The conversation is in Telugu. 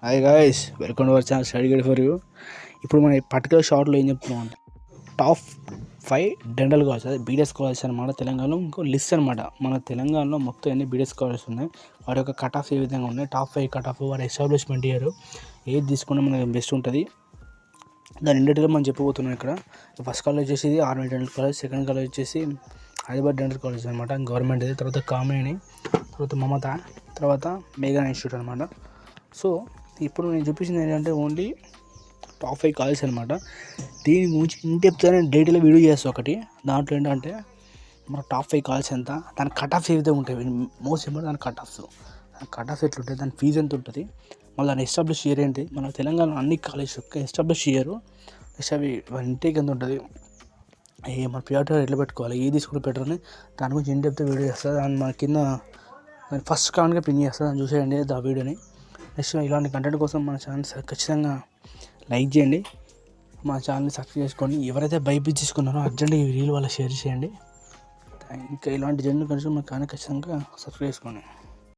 Hi guys, welcome to our channel study guide for you. ఇప్పుడు మన పర్టికులర్ షార్ట్లో ఏం చెప్తున్నాం అంటే టాప్ 5 డెంటల్ కాలేజ్, అదే బీడీఎస్ కాలేజ్ అనమాట. తెలంగాణలో ఇంకో లిస్ట్ అనమాట. మన తెలంగాణలో మొత్తం ఎన్ని బీడీఎస్ కాలేజెస్ ఉన్నాయి, వాటి యొక్క కట్ ఆఫ్ ఏ విధంగా ఉన్నాయి, టాప్ 5 కట్ ఆఫ్, వారి ఎస్టాబ్లిష్మెంట్ ఇయర్, ఏది తీసుకున్నా మనకి బెస్ట్ ఉంటుంది దాని ఇండియట్గా మనం చెప్పబోతున్నాం. ఇక్కడ ఫస్ట్ కాలేజ్ వచ్చేసి army dental college, second college వచ్చేసి హైదరాబాద్ డెంటల్ కాలేజ్ అనమాట, గవర్నమెంట్. తర్వాత కామినేని, తర్వాత మమత, తర్వాత మేఘనా ఇన్స్టిట్యూట్ అనమాట. సో ఇప్పుడు నేను చూపించింది ఏంటంటే ఓన్లీ టాప్ 5 కాలేజ్ అనమాట. దీని గురించి ఇంటెప్త్ డీటెయిల్ వీడియో చేస్తాను ఒకటి. దాంట్లో ఏంటంటే మన టాప్ 5 కాలేజ్ ఎంత, దాని కట్ ఆఫ్స్ ఏ విధంగా ఉంటాయి, మోస్ట్ ఇంపార్టెంట్ దాని కట్ ఆఫ్స్ ఎట్లుంటాయి, దాని ఫీజు ఎంత ఉంటుంది, మళ్ళీ దాని ఎస్టాబ్లిష్ ఇయర్ ఏంటి, మన తెలంగాణ అన్ని కాలేజ్ యొక్క ఎస్టాబ్లిష్ ఇయర్, నెక్స్ట్ అవి ఇంటేక్ ఎంత ఉంటుంది, మన ప్రియారిటీ ఎట్లా పెట్టుకోవాలి, ఏది తీసుకుంటే బెటర్ అని దాని గురించి ఇంటెప్త్ వీడియో చేస్తుంది. దాన్ని మన కింద ఫస్ట్ కామెంట్గా పిన్ చేస్తుంది, దాన్ని చూసేయండి ఆ వీడియోని. నెక్స్ట్ ఇలాంటి కంటెంట్ కోసం మన ఛానల్ ఖచ్చితంగా లైక్ చేయండి, మా ఛానల్ని సబ్స్క్రైబ్ చేసుకోండి. ఎవరైతే బైపీసీ తీసుకున్నారో అర్జెంట్గా ఈ రీల్ వాళ్ళకి షేర్ చేయండి. ఇంకా ఇలాంటి జర్నీ కొంచెం మా ఛానల్ ఖచ్చితంగా సబ్స్క్రైబ్ చేసుకోండి.